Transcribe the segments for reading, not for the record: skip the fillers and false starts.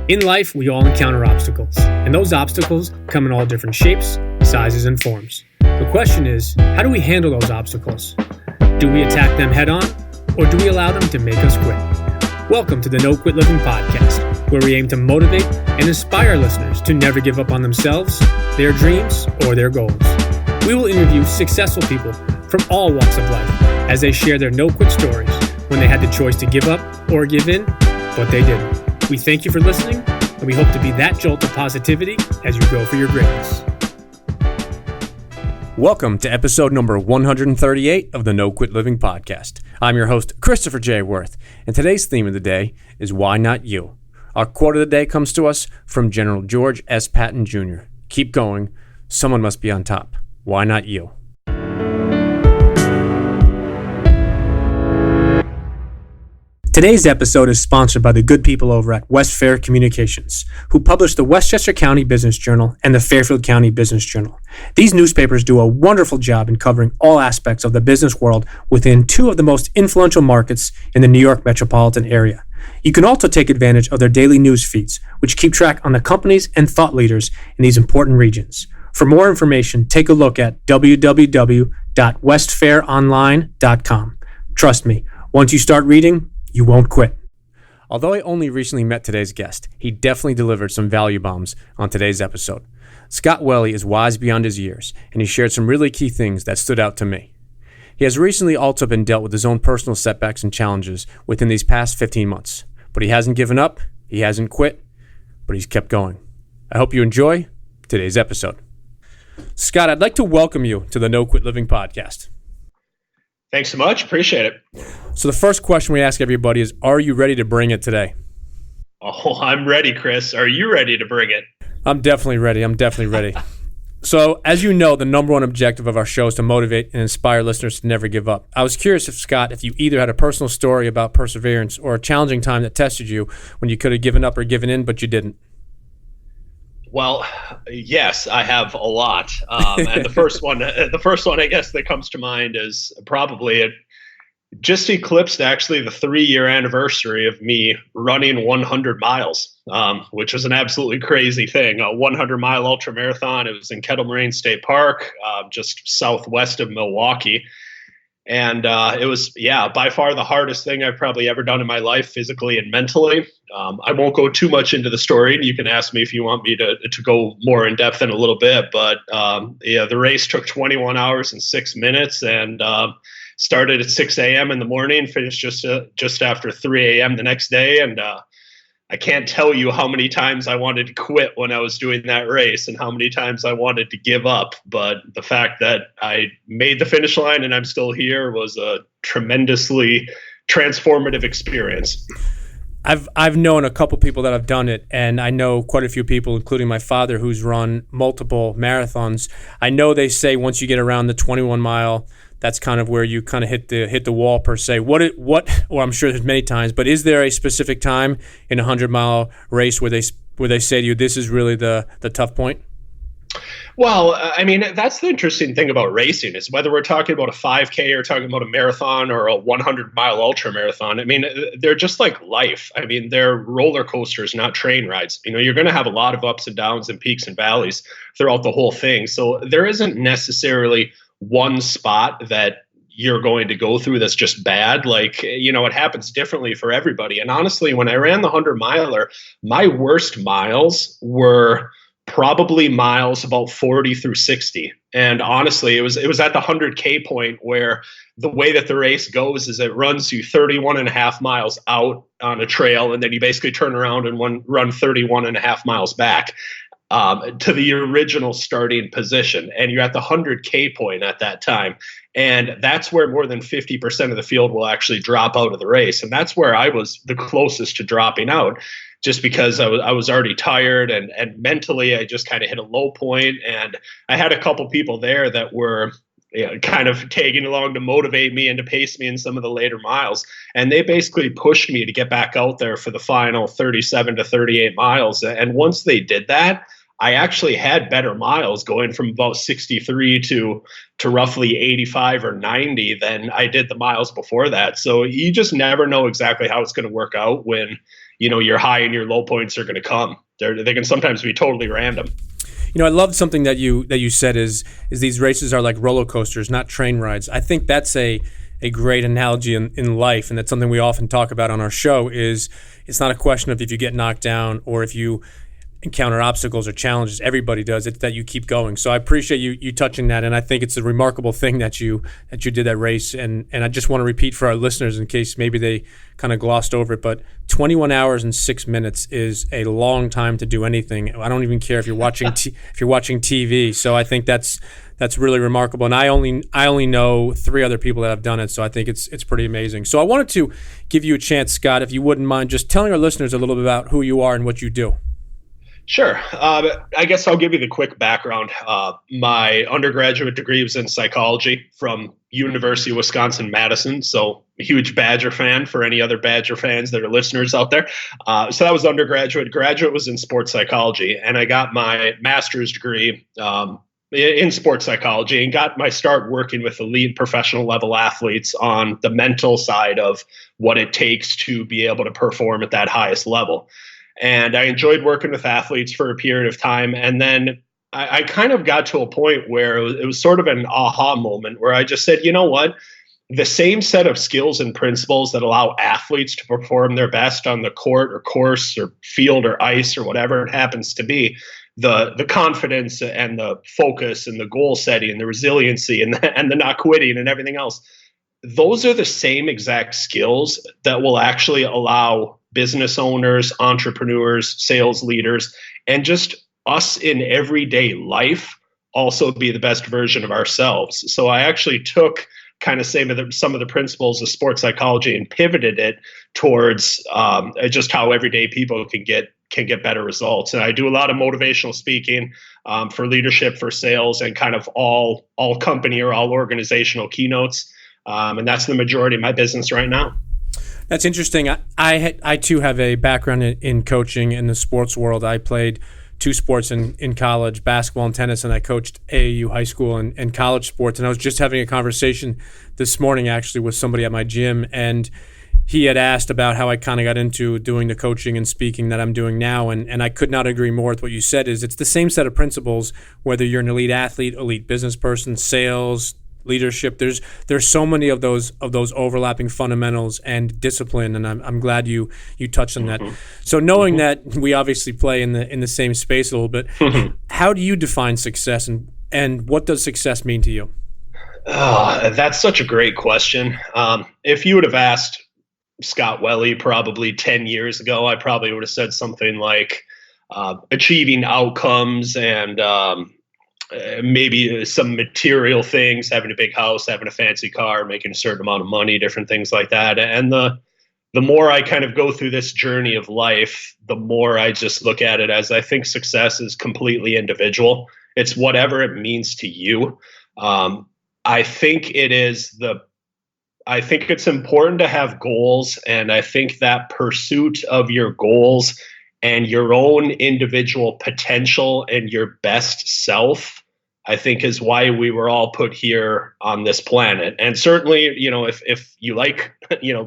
In life, we all encounter obstacles, and those obstacles come in all different shapes, sizes, and forms. The question is, how do we handle those obstacles? Do we attack them head on, or do we allow them to make us quit? Welcome to the No Quit Living podcast, where we aim to motivate and inspire listeners to never give up on themselves, their dreams, or their goals. We will interview successful people from all walks of life as they share their no-quit stories when they had the choice to give up or give in, but they didn't. We thank you for listening, and we hope to be that jolt of positivity as you go for your greatness. Welcome to episode number 138 of the No Quit Living podcast. I'm your host, Christopher J. Worth, and today's theme of the day is Why Not You? Our quote of the day comes to us from General George S. Patton Jr. Keep going. Someone must be on top. Why not you? Today's episode is sponsored by the good people over at West Fair Communications, who publish the Westchester County Business Journal and the Fairfield County Business Journal. These newspapers do a wonderful job in covering all aspects of the business world within two of the most influential markets in the New York metropolitan area. You can also take advantage of their daily news feeds, which keep track on the companies and thought leaders in these important regions. For more information, take a look at www.westfaironline.com. Trust me, once you start reading, you won't quit. Although I only recently met today's guest, he definitely delivered some value bombs on today's episode. Scott Welle is wise beyond his years, and he shared some really key things that stood out to me. He has recently also been dealt with his own personal setbacks and challenges within these past 15 months. But he hasn't given up, he hasn't quit, but he's kept going. I hope you enjoy today's episode. Scott, I'd like to welcome you to the No Quit Living podcast. Thanks so much. Appreciate it. So the first question we ask everybody is, are you ready to bring it today? Oh, I'm ready, Chris. Are you ready to bring it? I'm definitely ready. So as you know, the number one objective of our show is to motivate and inspire listeners to never give up. I was curious if you either had a personal story about perseverance or a challenging time that tested you when you could have given up or given in, but you didn't. Well, yes, I have a lot. And the first one, I guess, that comes to mind is probably it just eclipsed actually the 3-year anniversary of me running 100 miles, which was an absolutely crazy thing. A 100-mile ultra marathon. It was in Kettle Moraine State Park, just southwest of Milwaukee. And it was, by far the hardest thing I've probably ever done in my life, physically and mentally. I won't go too much into the story. You can ask me if you want me to go more in depth in a little bit. But the race took 21 hours and 6 minutes and started at 6 a.m. in the morning, finished just after 3 a.m. the next day. And I can't tell you how many times I wanted to quit when I was doing that race and how many times I wanted to give up. But the fact that I made the finish line and I'm still here was a tremendously transformative experience. I've known a couple people that have done it, and I know quite a few people, including my father, who's run multiple marathons. I know they say once you get around the 21 mile, that's kind of where you kind of hit the wall per se. Well, I'm sure there's many times, but is there a specific time in a 100-mile race where they say to you, this is really the tough point? Well, I mean, that's the interesting thing about racing is whether we're talking about a 5K or talking about a marathon or a 100-mile ultra marathon. I mean, they're just like life. I mean, they're roller coasters, not train rides. You know, you're going to have a lot of ups and downs and peaks and valleys throughout the whole thing. So there isn't necessarily one spot that you're going to go through that's just bad. Like, you know, it happens differently for everybody. And honestly, when I ran the 100-miler, my worst miles were probably miles about 40 through 60. And honestly, it was at the 100K point where the way that the race goes is it runs you 31 and a half miles out on a trail, and then you basically turn around and run 31 and a half miles back to the original starting position. And you're at the 100K point at that time. And that's where more than 50% of the field will actually drop out of the race. And that's where I was the closest to dropping out, just because I was already tired and mentally I just kind of hit a low point. And I had a couple people there that were kind of tagging along to motivate me and to pace me in some of the later miles. And they basically pushed me to get back out there for the final 37 to 38 miles. And once they did that, I actually had better miles going from about 63 to roughly 85 or 90 than I did the miles before that. So you just never know exactly how it's going to work out when your high and your low points are going to come. They can sometimes be totally random. I love something that you said is these races are like roller coasters, not train rides. I think that's a great analogy in life, and that's something we often talk about on our show. Is it's not a question of if you get knocked down or if you encounter obstacles or challenges. Everybody does. It's that you keep going. So I appreciate you touching that, and I think it's a remarkable thing that you did that race. And I just want to repeat for our listeners in case maybe they kind of glossed over it, but 21 hours and 6 minutes is a long time to do anything. I don't even care if you're watching if you're watching TV. So I think that's really remarkable. And I only know 3 other people that have done it, so I think it's pretty amazing. So I wanted to give you a chance, Scott, if you wouldn't mind just telling our listeners a little bit about who you are and what you do. Sure. I guess I'll give you the quick background. My undergraduate degree was in psychology from University of Wisconsin-Madison. So a huge Badger fan for any other Badger fans that are listeners out there. So that was undergraduate. Graduate was in sports psychology. And I got my master's degree in sports psychology and got my start working with elite professional level athletes on the mental side of what it takes to be able to perform at that highest level. And I enjoyed working with athletes for a period of time. And then I kind of got to a point where it was sort of an aha moment where I just said, you know what? The same set of skills and principles that allow athletes to perform their best on the court or course or field or ice or whatever it happens to be, the confidence and the focus and the goal setting and the resiliency and the not quitting and everything else, those are the same exact skills that will actually allow business owners, entrepreneurs, sales leaders, and just us in everyday life also be the best version of ourselves. So I actually took kind of some of the principles of sports psychology and pivoted it towards just how everyday people can get better results. And I do a lot of motivational speaking for leadership, for sales, and kind of all company or all organizational keynotes. And that's the majority of my business right now. That's interesting. I too have a background in coaching in the sports world. I played 2 sports in college, basketball and tennis, and I coached AAU high school and college sports. And I was just having a conversation this morning actually with somebody at my gym, and he had asked about how I kind of got into doing the coaching and speaking that I'm doing now. And I could not agree more with what you said. Is it's the same set of principles, whether you're an elite athlete, elite business person, sales, leadership. There's so many of those overlapping fundamentals and discipline, and I'm glad you touched on that. So knowing that we obviously play in the same space a little bit, how do you define success, and what does success mean to you? Oh, that's such a great question. If you would have asked Scott Welle probably 10 years ago, I probably would have said something like achieving outcomes and maybe some material things, having a big house, having a fancy car, making a certain amount of money, different things like that. And the more I kind of go through this journey of life, the more I just look at it as I think success is completely individual. It's whatever it means to you. I think it's important to have goals, and I think that pursuit of your goals and your own individual potential and your best self, I think, is why we were all put here on this planet. And certainly, if you like,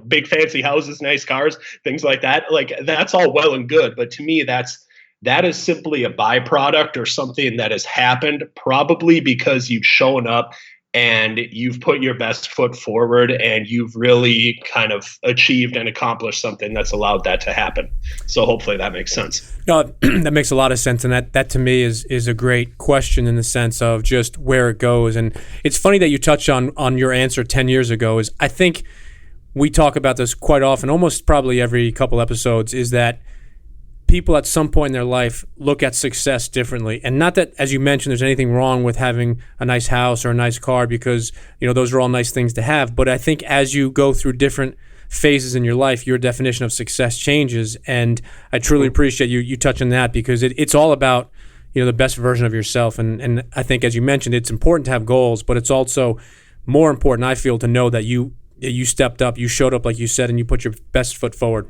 big fancy houses, nice cars, things like that, like that's all well and good. But to me, that is simply a byproduct or something that has happened probably because you've shown up and you've put your best foot forward and you've really kind of achieved and accomplished something that's allowed that to happen. So hopefully that makes sense. No, that makes a lot of sense. And that to me is a great question in the sense of just where it goes. And it's funny that you touch on your answer 10 years ago. Is I think we talk about this quite often, almost probably every couple episodes, is that people at some point in their life look at success differently. And not that, as you mentioned, there's anything wrong with having a nice house or a nice car, because those are all nice things to have. But I think as you go through different phases in your life, your definition of success changes. And I truly appreciate you touching that, because it's all about the best version of yourself. And I think, as you mentioned, it's important to have goals, but it's also more important, I feel, to know that you stepped up, you showed up like you said, and you put your best foot forward.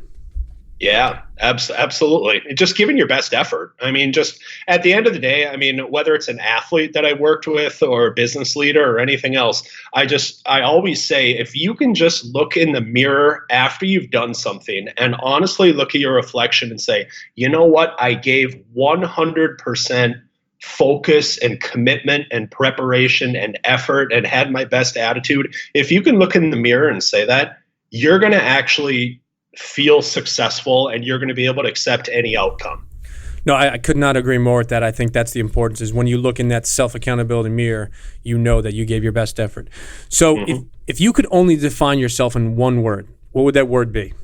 Yeah, absolutely. Just giving your best effort. I mean, just at the end of the day, I mean, whether it's an athlete that I worked with or a business leader or anything else, I always say if you can just look in the mirror after you've done something and honestly look at your reflection and say, you know what, I gave 100% focus and commitment and preparation and effort and had my best attitude. If you can look in the mirror and say that, you're going to actually feel successful and you're going to be able to accept any outcome. No, I could not agree more with that. I think that's the importance is when you look in that self-accountability mirror, you know that you gave your best effort. So if you could only define yourself in one word, what would that word be?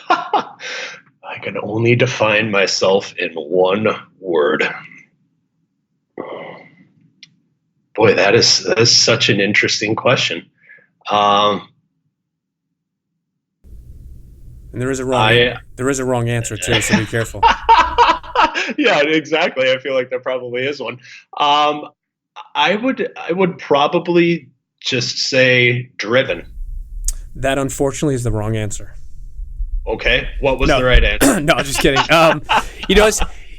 I can only define myself in one word. Boy, that is such an interesting question. And there is a wrong answer too, so be careful. Yeah, exactly. I feel like there probably is one. I would probably just say driven. That unfortunately is the wrong answer. Okay, what was the right answer? No, I'm just kidding.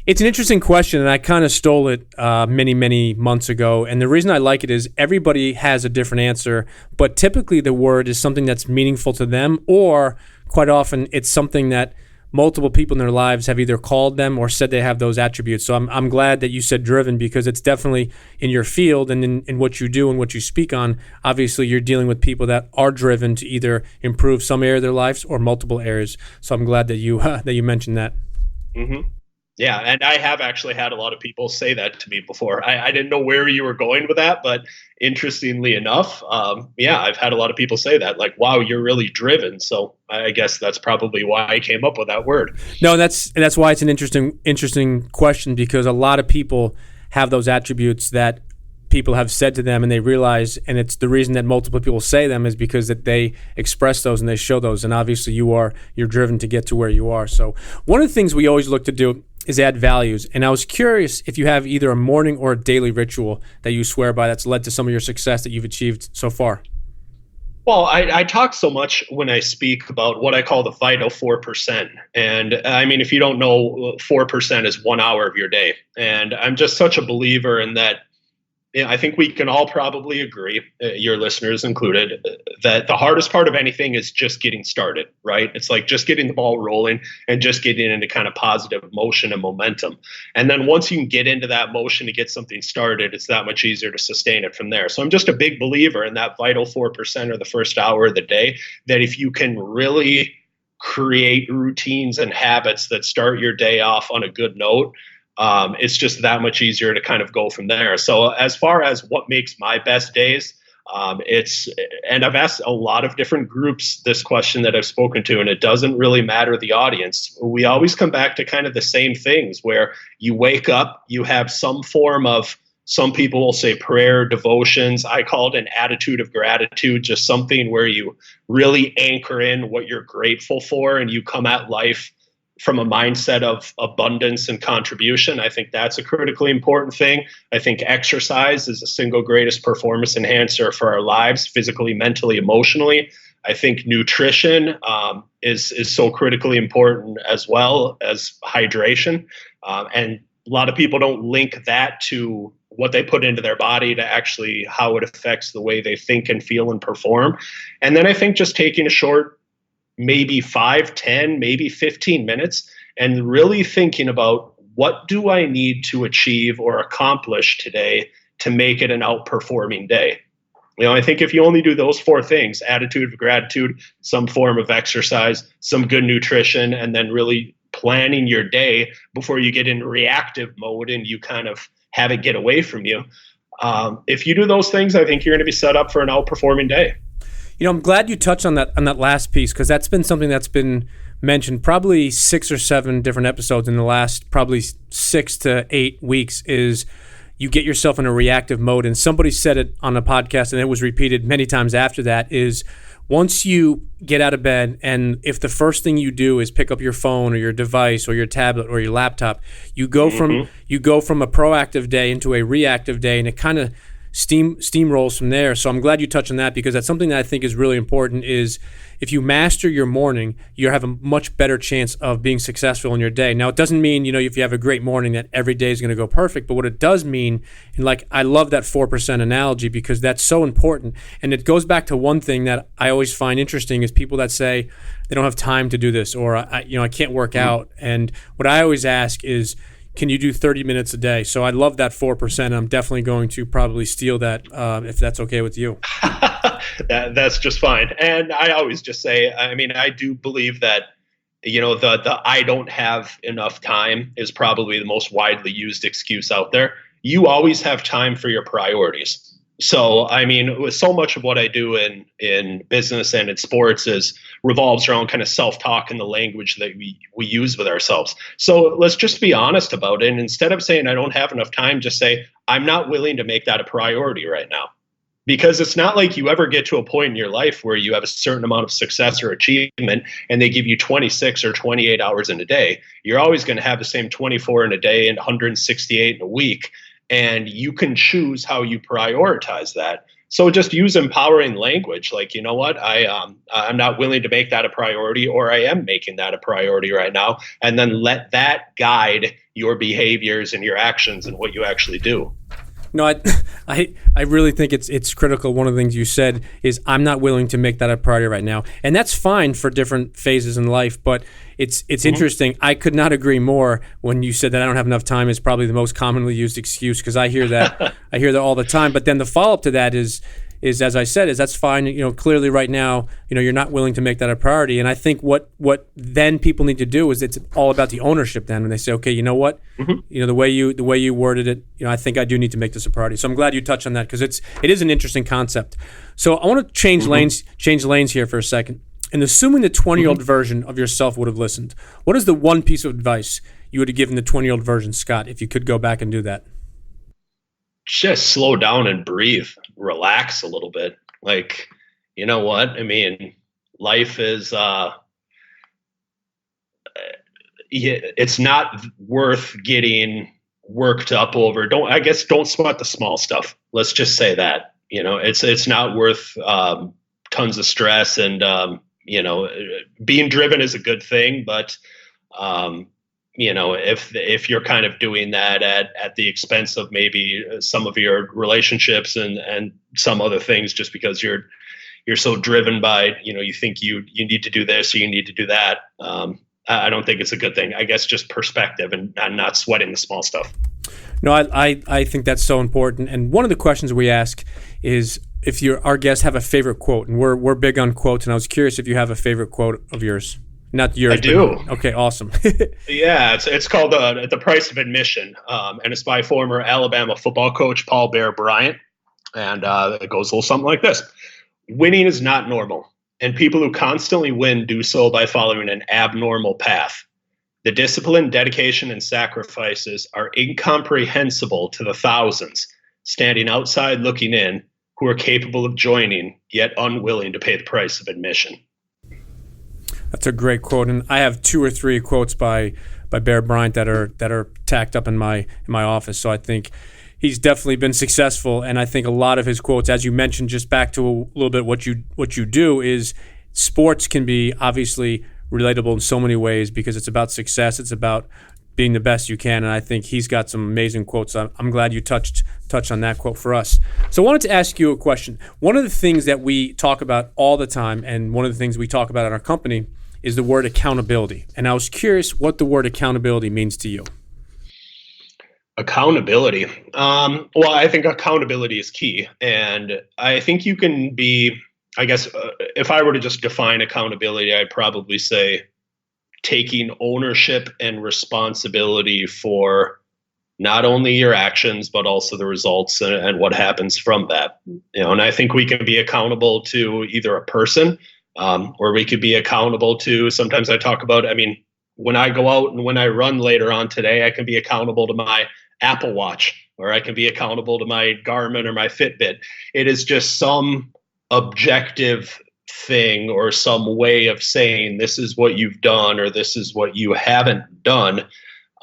It's an interesting question, and I kind of stole it many months ago. And the reason I like it is everybody has a different answer, but typically the word is something that's meaningful to them, or quite often it's something that multiple people in their lives have either called them or said they have those attributes. So I'm glad that you said driven, because it's definitely in your field and in what you do and what you speak on. Obviously, you're dealing with people that are driven to either improve some area of their lives or multiple areas. So I'm glad that you mentioned that. Mm-hmm. Yeah, and I have actually had a lot of people say that to me before. I didn't know where you were going with that, but interestingly enough, I've had a lot of people say that, like, wow, you're really driven. So I guess that's probably why I came up with that word. No, that's why it's an interesting question, because a lot of people have those attributes that people have said to them and they realize, and it's the reason that multiple people say them is because that they express those and they show those. And obviously you're driven to get to where you are. So one of the things we always look to do is add values. And I was curious if you have either a morning or a daily ritual that you swear by that's led to some of your success that you've achieved so far. Well, I talk so much when I speak about what I call the vital 4%. And I mean, if you don't know, 4% is 1 hour of your day. And I'm just such a believer in that. I think we can all probably agree, your listeners included, that the hardest part of anything is just getting started, right? It's like just getting the ball rolling and just getting into kind of positive motion and momentum. And then once you can get into that motion to get something started, it's that much easier to sustain it from there. So I'm just a big believer in that vital 4% or the first hour of the day, that if you can really create routines and habits that start your day off on a good note, it's just that much easier to kind of go from there. So as far as what makes my best days, and I've asked a lot of different groups this question that I've spoken to, and it doesn't really matter the audience. We always come back to kind of the same things where you wake up, you have some form of, some people will say prayer, devotions. I call it an attitude of gratitude, just something where you really anchor in what you're grateful for and you come at life from a mindset of abundance and contribution. I think that's a critically important thing. I think exercise is the single greatest performance enhancer for our lives, physically, mentally, emotionally. I think nutrition is so critically important, as well as hydration. And a lot of people don't link that to what they put into their body to actually how it affects the way they think and feel and perform. And then I think just taking a short, maybe 5, 10, maybe 15 minutes, and really thinking about what do I need to achieve or accomplish today to make it an outperforming day. I think if you only do those 4 things, attitude of gratitude, some form of exercise, some good nutrition, and then really planning your day before you get in reactive mode and you kind of have it get away from you. If you do those things, I think you're going to be set up for an outperforming day. I'm glad you touched on that last piece, because that's been something that's been mentioned probably 6 or 7 different episodes in the last probably 6 to 8 weeks, is you get yourself in a reactive mode. And somebody said it on a podcast, and it was repeated many times after that, is once you get out of bed, and if the first thing you do is pick up your phone or your device or your tablet or your laptop, you go from a proactive day into a reactive day, and it kind of steamrolls from there. So I'm glad you touched on that, because that's something that I think is really important. Is if you master your morning, you have a much better chance of being successful in your day. Now, it doesn't mean, if you have a great morning, that every day is going to go perfect. But what it does mean, and like I love that 4% analogy, because that's so important. And it goes back to one thing that I always find interesting is people that say they don't have time to do this, or I can't work out. And what I always ask is, can you do 30 minutes a day? So I love that 4%. I'm definitely going to probably steal that if that's okay with you. That's just fine. And I always just say, I do believe that, the I don't have enough time is probably the most widely used excuse out there. You always have time for your priorities. So, with so much of what I do in business and in sports revolves around kind of self-talk and the language that we use with ourselves. So let's just be honest about it. And instead of saying I don't have enough time, just say I'm not willing to make that a priority right now. Because it's not like you ever get to a point in your life where you have a certain amount of success or achievement and they give you 26 or 28 hours in a day. You're always going to have the same 24 in a day and 168 in a week. And you can choose how you prioritize that. So just use empowering language. Like, you know what, I'm not willing to make that a priority, or I am making that a priority right now. And then let that guide your behaviors and your actions and what you actually do. No, I really think it's critical. One of the things you said is I'm not willing to make that a priority right now. And that's fine for different phases in life, but it's interesting. I could not agree more when you said that I don't have enough time is probably the most commonly used excuse, because I hear that all the time. But then the follow-up to that is as I said, is that's fine. Clearly right now, you're not willing to make that a priority. And I think what then people need to do is, it's all about the ownership then. When they say, okay, you know what, the way you worded it, I think I do need to make this a priority. So I'm glad you touched on that, because it is an interesting concept. So I want to change lanes here for a second. And assuming the 20-year-old version of yourself would have listened, what is the one piece of advice you would have given the 20-year-old version, Scott, if you could go back and do that? Just slow down and breathe, relax a little bit. Like, you know what? Life is, it's not worth getting worked up over. Don't sweat the small stuff. Let's just say that, it's not worth tons of stress, and, being driven is a good thing, but, if you're kind of doing that at the expense of maybe some of your relationships and some other things, just because you're so driven by, you think you need to do this or you need to do that. I don't think it's a good thing. I guess just perspective and not sweating the small stuff. No, I think that's so important. And one of the questions we ask is if our guests have a favorite quote, and we're big on quotes. And I was curious if you have a favorite quote of yours. Not yours. I do. Okay, awesome. Yeah, it's called The Price of Admission, and it's by former Alabama football coach Paul Bear Bryant, and it goes a little something like this: winning is not normal, and people who constantly win do so by following an abnormal path. The discipline, dedication, and sacrifices are incomprehensible to the thousands standing outside looking in who are capable of joining, yet unwilling to pay the price of admission. That's a great quote, and I have 2 or 3 quotes by Bear Bryant that are tacked up in my office. So I think he's definitely been successful, and I think a lot of his quotes, as you mentioned, just back to a little bit what you do, is sports can be obviously relatable in so many ways because it's about success, it's about being the best you can, and I think he's got some amazing quotes. I'm glad you touched on that quote for us. So I wanted to ask you a question. One of the things that we talk about all the time, and one of the things we talk about in our company, is the word accountability. And I was curious what the word accountability means to you. Accountability. Well, I think accountability is key. And I think you can be, if I were to just define accountability, I'd probably say taking ownership and responsibility for not only your actions, but also the results and what happens from that. And I think we can be accountable to either a person, or we could be accountable to, sometimes I talk about, when I go out and when I run later on today, I can be accountable to my Apple Watch, or I can be accountable to my Garmin or my Fitbit. It is just some objective thing or some way of saying this is what you've done or this is what you haven't done,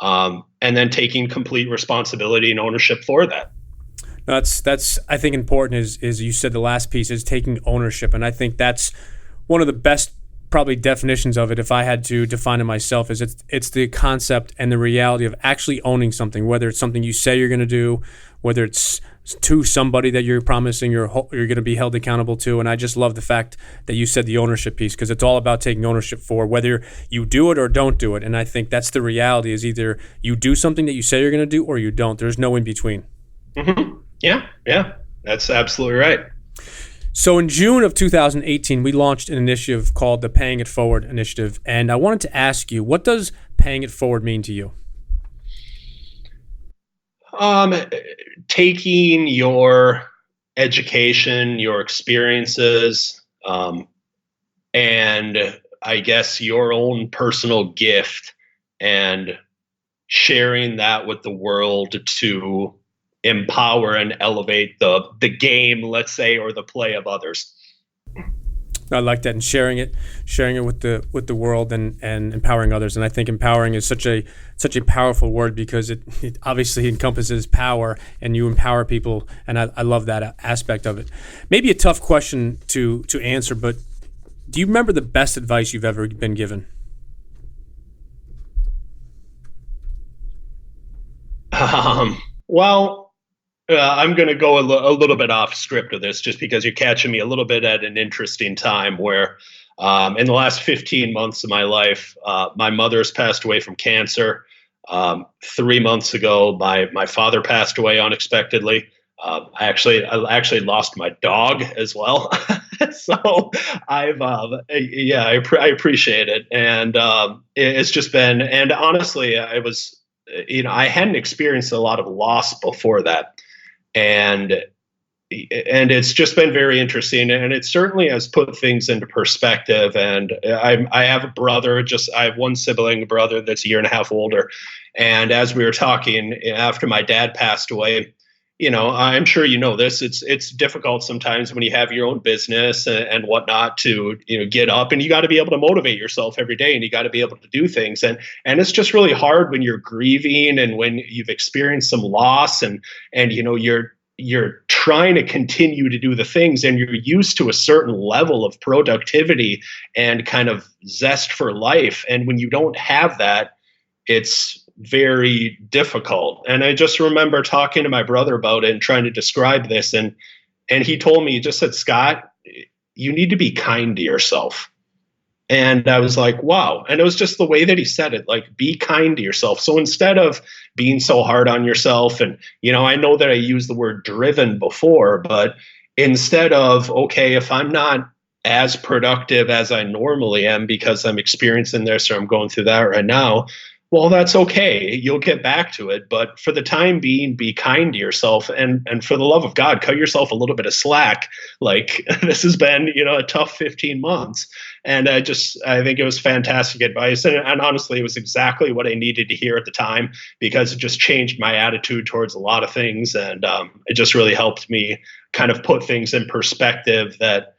and then taking complete responsibility and ownership for that. That's I think important is you said the last piece is taking ownership, and I think that's one of the best probably definitions of it. If I had to define it myself, is it's the concept and the reality of actually owning something, whether it's something you say you're going to do, whether it's to somebody that you're promising you're going to be held accountable to. And I just love the fact that you said the ownership piece, because it's all about taking ownership for whether you do it or don't do it. And I think that's the reality, is either you do something that you say you're going to do or you don't. There's no in between. Mm-hmm. Yeah, that's absolutely right. So in June of 2018, we launched an initiative called the Paying It Forward Initiative. And I wanted to ask you, what does Paying It Forward mean to you? Taking your education, your experiences, and I guess your own personal gift, and sharing that with the world to empower and elevate the game, let's say, or the play of others. I like that, and sharing it with the world and empowering others. And I think empowering is such a powerful word, because it obviously encompasses power, and you empower people. And I love that aspect of it. Maybe a tough question to answer, but do you remember the best advice you've ever been given? Well, I'm going to go a little bit off script of this, just because you're catching me a little bit at an interesting time where in the last 15 months of my life, my mother's passed away from cancer. 3 months ago, my father passed away unexpectedly. I actually lost my dog as well. So I appreciate it. And it's just been, and honestly, I hadn't experienced a lot of loss before that. And it's just been very interesting, and it certainly has put things into perspective. And I have a brother, I have one sibling, a brother that's a year and a half older. And as we were talking after my dad passed away, I'm sure you know this. It's difficult sometimes when you have your own business and whatnot to get up, and you got to be able to motivate yourself every day, and you got to be able to do things. And it's just really hard when you're grieving and when you've experienced some loss, and you're trying to continue to do the things, and you're used to a certain level of productivity and kind of zest for life. And when you don't have that, it's very difficult. And I just remember talking to my brother about it and trying to describe this. And he told me, he just said, "Scott, you need to be kind to yourself." And I was like, wow. And it was just the way that he said it, like, be kind to yourself. So instead of being so hard on yourself, and, I know that I used the word driven before, but instead of, okay, if I'm not as productive as I normally am because I'm experiencing this or I'm going through that right now, well, that's okay. You'll get back to it. But for the time being, be kind to yourself. And for the love of God, cut yourself a little bit of slack. Like, this has been, a tough 15 months. And I think it was fantastic advice. And honestly, it was exactly what I needed to hear at the time, because it just changed my attitude towards a lot of things. And it just really helped me kind of put things in perspective that,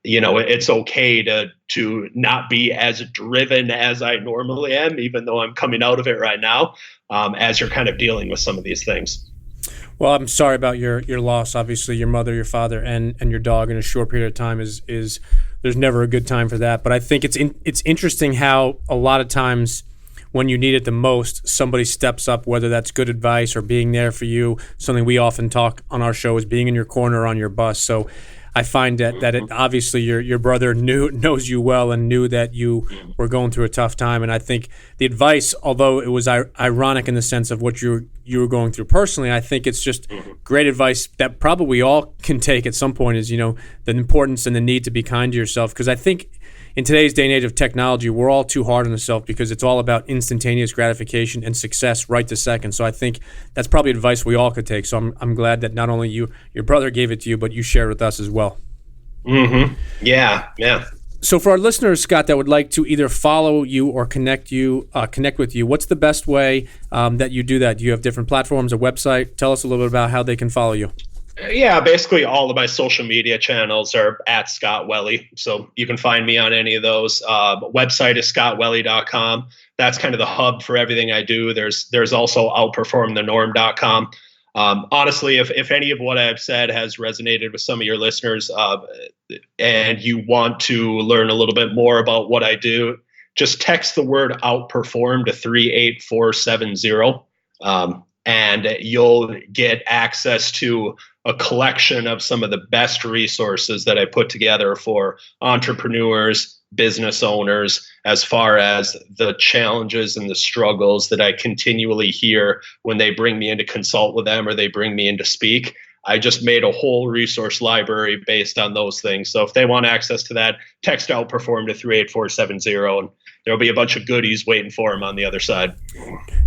it's okay to not be as driven as I normally am, even though I'm coming out of it right now, as you're kind of dealing with some of these things. Well, I'm sorry about your loss. Obviously, your mother, your father, and your dog in a short period of time is there's never a good time for that. But I think it's interesting how a lot of times when you need it the most, somebody steps up, whether that's good advice or being there for you. Something we often talk on our show is being in your corner or on your bus. So I find that it, obviously your brother knows you well and knew that you were going through a tough time. And I think the advice, although it was ironic in the sense of what you were going through personally, I think it's just great advice that probably we all can take at some point, is, the importance and the need to be kind to yourself. Because I think in today's day and age of technology, we're all too hard on ourselves because it's all about instantaneous gratification and success right this second. So I think that's probably advice we all could take. So I'm glad that not only your brother gave it to you, but you shared with us as well. Mm-hmm. Yeah. So for our listeners, Scott, that would like to either follow you or connect with you, what's the best way that you do that? Do you have different platforms, a website? Tell us a little bit about how they can follow you. Yeah, basically all of my social media channels are at Scott Welle. So you can find me on any of those. Website is scottwelle.com. That's kind of the hub for everything I do. There's also outperformthenorm.com. Honestly, if any of what I've said has resonated with some of your listeners, and you want to learn a little bit more about what I do, just text the word outperform to 38470. And you'll get access to a collection of some of the best resources that I put together for entrepreneurs, business owners, as far as the challenges and the struggles that I continually hear when they bring me in to consult with them or they bring me in to speak. I just made a whole resource library based on those things. So if they want access to that, text Outperform to 38470, and there'll be a bunch of goodies waiting for them on the other side.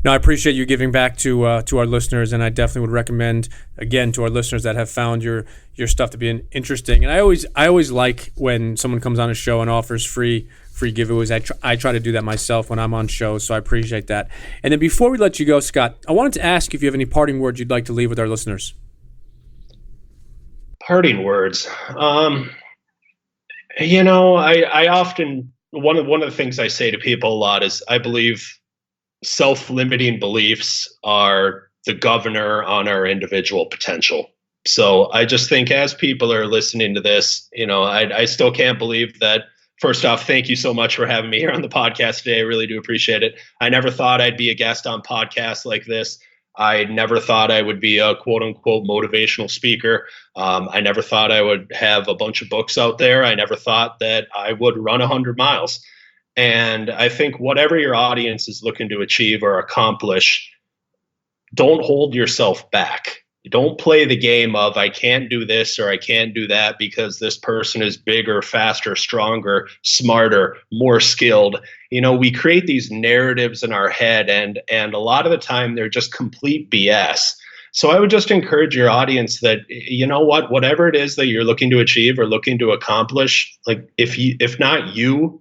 No, I appreciate you giving back to our listeners, and I definitely would recommend, again, to our listeners that have found your stuff to be interesting. And I always like when someone comes on a show and offers free giveaways. I try to do that myself when I'm on shows, so I appreciate that. And then before we let you go, Scott, I wanted to ask if you have any parting words you'd like to leave with our listeners. Parting words. I often, one of the things I say to people a lot is I believe self-limiting beliefs are the governor on our individual potential. So I just think as people are listening to this, I still can't believe that. First off, thank you so much for having me here on the podcast today. I really do appreciate it. I never thought I'd be a guest on podcasts like this. I never thought I would be a quote unquote motivational speaker. I never thought I would have a bunch of books out there. I never thought that I would run 100 miles. And I think whatever your audience is looking to achieve or accomplish, don't hold yourself back. Don't play the game of I can't do this or I can't do that because this person is bigger, faster, stronger, smarter, more skilled. We create these narratives in our head, and a lot of the time they're just complete BS. So I would just encourage your audience that, whatever it is that you're looking to achieve or looking to accomplish, like if not you,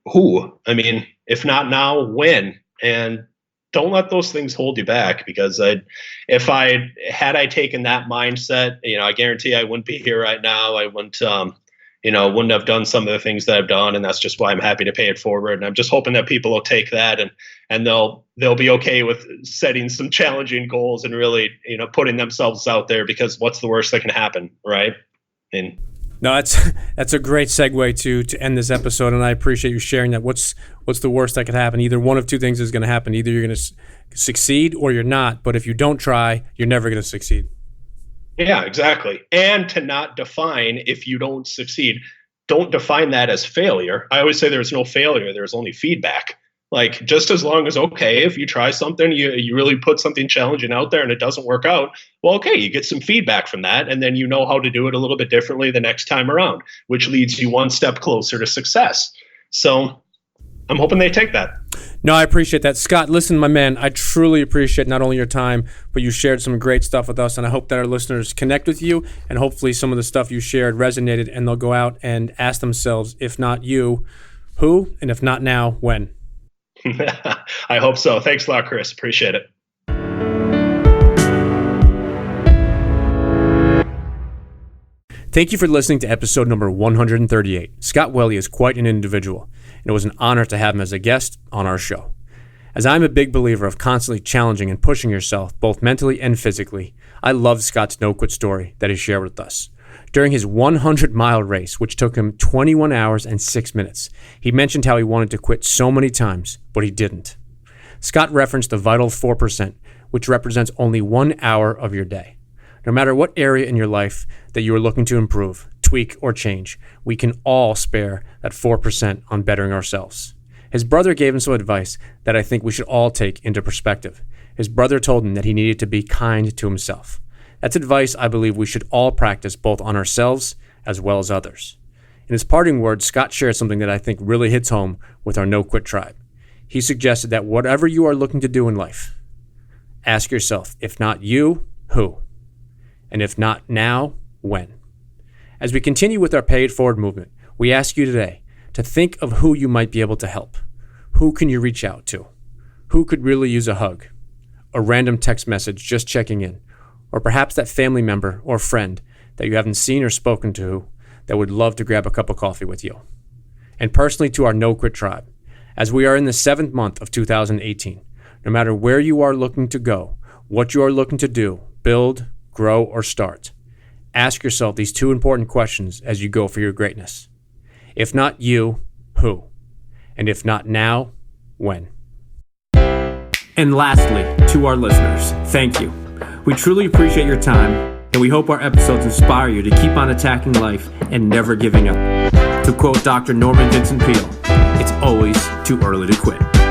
who? I mean, if not now, when? And don't let those things hold you back, because if I had taken that mindset, I guarantee I wouldn't be here right now. I wouldn't have done some of the things that I've done, and that's just why I'm happy to pay it forward. And I'm just hoping that people will take that and they'll be okay with setting some challenging goals and really, putting themselves out there, because what's the worst that can happen, right? No, that's a great segue to end this episode, and I appreciate you sharing that. What's the worst that could happen? Either one of two things is going to happen. Either you're going to succeed or you're not. But if you don't try, you're never going to succeed. Yeah, exactly. And to not define if you don't succeed, don't define that as failure. I always say there's no failure. There's only feedback. Like, just as long as, okay, if you try something, you really put something challenging out there and it doesn't work out, well, okay, you get some feedback from that, and then you know how to do it a little bit differently the next time around, which leads you one step closer to success. So I'm hoping they take that. No, I appreciate that. Scott, listen, my man, I truly appreciate not only your time, but you shared some great stuff with us, and I hope that our listeners connect with you, and hopefully some of the stuff you shared resonated, and they'll go out and ask themselves, if not you, who, and if not now, when. I hope so. Thanks a lot, Chris. Appreciate it. Thank you for listening to episode number 138. Scott Welle is quite an individual, and it was an honor to have him as a guest on our show. As I'm a big believer of constantly challenging and pushing yourself, both mentally and physically, I love Scott's no-quit story that he shared with us. During his 100-mile race, which took him 21 hours and 6 minutes, he mentioned how he wanted to quit so many times, but he didn't. Scott referenced the vital 4%, which represents only 1 hour of your day. No matter what area in your life that you are looking to improve, tweak, or change, we can all spare that 4% on bettering ourselves. His brother gave him some advice that I think we should all take into perspective. His brother told him that he needed to be kind to himself. That's advice I believe we should all practice both on ourselves as well as others. In his parting words, Scott shared something that I think really hits home with our no-quit tribe. He suggested that whatever you are looking to do in life, ask yourself, if not you, who? And if not now, when? As we continue with our Pay It Forward movement, we ask you today to think of who you might be able to help. Who can you reach out to? Who could really use a hug? A random text message just checking in? Or perhaps that family member or friend that you haven't seen or spoken to that would love to grab a cup of coffee with you. And personally to our No Quit tribe, as we are in the 7th month of 2018, no matter where you are looking to go, what you are looking to do, build, grow, or start? Ask yourself these two important questions as you go for your greatness. If not you, who? And if not now, when? And lastly, to our listeners, thank you. We truly appreciate your time, and we hope our episodes inspire you to keep on attacking life and never giving up. To quote Dr. Norman Vincent Peale, it's always too early to quit.